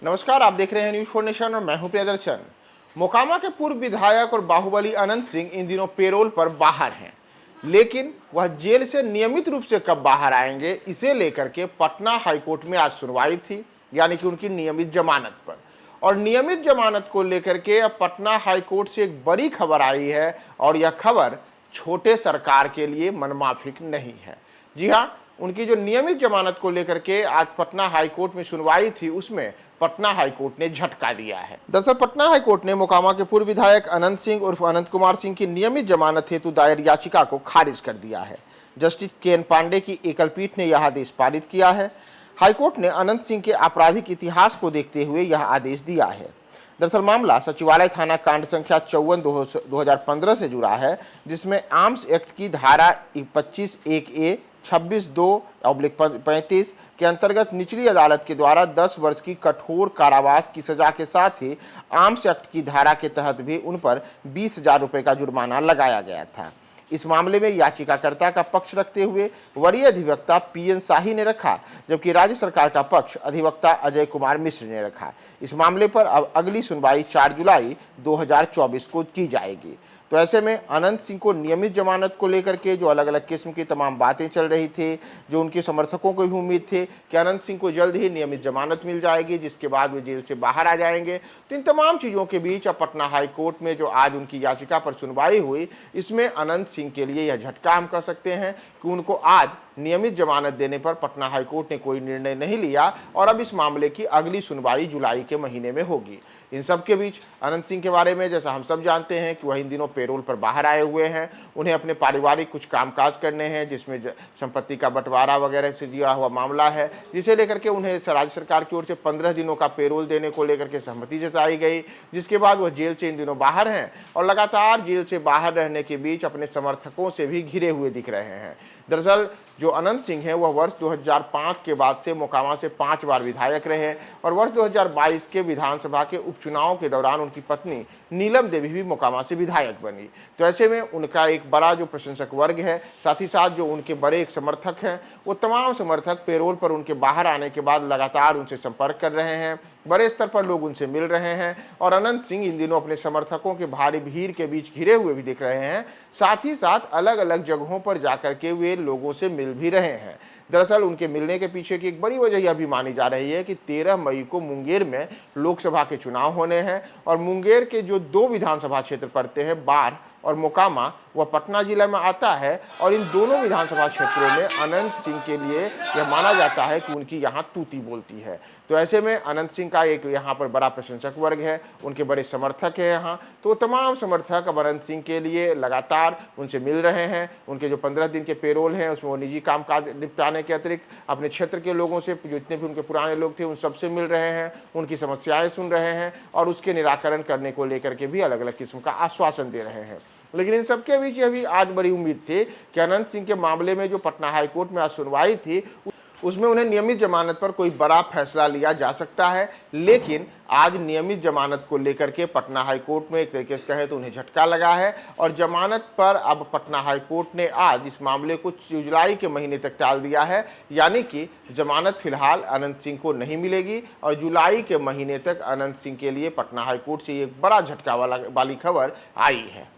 नमस्कार, आप देख रहे हैं न्यूज़ 4 नेशन और मैं हूं प्रियदर्शन। मोकामा के पूर्व विधायक और बाहुबली अनंत सिंह इन दिनों पेरोल पर बाहर हैं, लेकिन वह जेल से नियमित रूप से कब बाहर आएंगे, इसे लेकर के पटना हाईकोर्ट में आज सुनवाई थी, यानी कि उनकी नियमित जमानत पर। और नियमित जमानत को लेकर के अब पटना हाईकोर्ट से एक बड़ी खबर आई है और यह खबर छोटे सरकार के लिए मनमाफिक नहीं है। जी हाँ, उनकी जो नियमित जमानत को लेकर के आज पटना हाईकोर्ट में सुनवाई थी, उसमें पटना हाईकोर्ट ने झटका दिया है। दरअसल पटना हाईकोर्ट ने मोकामा के पूर्व विधायक अनंत सिंह उर्फ अनंत कुमार सिंह की नियमित जमानत हेतु दायर याचिका को खारिज कर दिया है। Justice K. N.. पांडे की एकल पीठ ने यह आदेश पारित किया है। हाईकोर्ट ने अनंत सिंह के आपराधिक इतिहास को देखते हुए यह आदेश दिया है। दरअसल मामला सचिवालय थाना कांड संख्या 54 2015 से जुड़ा है, जिसमें आर्म्स एक्ट की धारा 25(1)(a) 26(2)/35 के अंतर्गत निचली अदालत के द्वारा 10 वर्ष की कठोर कारावास की सजा के साथ ही आर्म्स एक्ट की धारा के तहत भी उन पर 20,000 रुपए का जुर्माना लगाया गया था। इस मामले में याचिकाकर्ता का पक्ष रखते हुए वरीय अधिवक्ता पी.एन. शाही ने रखा, जबकि राज्य सरकार का पक्ष अधिवक्ता अजय कुमार मिश्र ने रखा। इस मामले पर अब अगली सुनवाई 4 जुलाई 2024 को की जाएगी। तो ऐसे में अनंत सिंह को नियमित जमानत को लेकर के जो अलग अलग किस्म की तमाम बातें चल रही थी, जो उनके समर्थकों को भी उम्मीद थी कि अनंत सिंह को जल्द ही नियमित जमानत मिल जाएगी, जिसके बाद वे जेल से बाहर आ जाएंगे। तो इन तमाम चीज़ों के बीच अब पटना हाईकोर्ट में जो आज उनकी याचिका पर सुनवाई हुई, इसमें अनंत सिंह के लिए यह झटका हम कह सकते हैं कि उनको आज नियमित जमानत देने पर पटना हाईकोर्ट ने कोई निर्णय नहीं लिया और अब इस मामले की अगली सुनवाई जुलाई के महीने में होगी। इन सब के बीच अनंत सिंह के बारे में जैसा हम सब जानते हैं कि वह इन दिनों पेरोल पर बाहर आए हुए हैं। उन्हें अपने पारिवारिक कुछ कामकाज करने हैं, जिसमें संपत्ति का बंटवारा वगैरह से जुड़ा हुआ मामला है, जिसे लेकर के उन्हें राज्य सरकार की ओर से 15 दिनों का पेरोल देने को लेकर के सहमति जताई गई, जिसके बाद वह जेल से इन दिनों बाहर हैं और लगातार जेल से बाहर रहने के बीच अपने समर्थकों से भी घिरे हुए दिख रहे हैं। दरअसल जो अनंत सिंह हैं वह वर्ष 2005 के बाद से मोकामा से 5 बार विधायक रहे और वर्ष 2022 के विधानसभा के उपचुनाव के दौरान उनकी पत्नी नीलम देवी भी मोकामा से विधायक बनी। तो ऐसे में उनका एक बड़ा जो प्रशंसक वर्ग है, साथ ही साथ जो उनके बड़े एक समर्थक हैं, वो तमाम समर्थक पेरोल पर उनके बाहर आने के बाद लगातार उनसे संपर्क कर रहे हैं। बड़े स्तर पर लोग उनसे मिल रहे हैं और अनंत सिंह इन दिनों अपने समर्थकों के भारी भीड़ के बीच घिरे हुए भी दिख रहे हैं। साथ ही साथ अलग अलग जगहों पर जाकर के वे लोगों से मिल भी रहे हैं। दरअसल उनके मिलने के पीछे की एक बड़ी वजह यह भी मानी जा रही है कि 13 मई को मुंगेर में लोकसभा के चुनाव होने हैं और मुंगेर के जो 2 विधानसभा क्षेत्र पड़ते हैं, बाढ़ और मोकामा, वह पटना जिला में आता है और इन दोनों विधानसभा क्षेत्रों में अनंत सिंह के लिए यह माना जाता है कि उनकी यहाँ तूती बोलती है। तो ऐसे में अनंत सिंह का एक यहाँ पर बड़ा प्रशंसक वर्ग है, उनके बड़े समर्थक हैं यहाँ। तो तमाम समर्थक अब अनंत सिंह के लिए लगातार उनसे मिल रहे हैं। उनके जो 15 दिन के पेरोल हैं, उसमें वो निजी कामकाज निपटाने के अतिरिक्त अपने क्षेत्र के लोगों से, जो जितने भी उनके पुराने लोग थे, उन सबसे मिल रहे हैं, उनकी समस्याएं सुन रहे हैं और उसके निराकरण करने को लेकर के भी अलग अलग किस्म का आश्वासन दे रहे हैं। लेकिन इन सबके बीच यह भी आज बड़ी उम्मीद थी कि अनंत सिंह के मामले में जो पटना हाईकोर्ट में आज सुनवाई थी, उसमें उन्हें नियमित जमानत पर कोई बड़ा फैसला लिया जा सकता है। लेकिन आज नियमित जमानत को लेकर के पटना हाईकोर्ट में एक तरीके से कहे तो उन्हें झटका लगा है और जमानत पर अब पटना हाईकोर्ट ने आज इस मामले को जुलाई के महीने तक टाल दिया है, यानी कि जमानत फिलहाल अनंत सिंह को नहीं मिलेगी और जुलाई के महीने तक अनंत सिंह के लिए पटना हाईकोर्ट से एक बड़ा झटका वाली खबर आई है।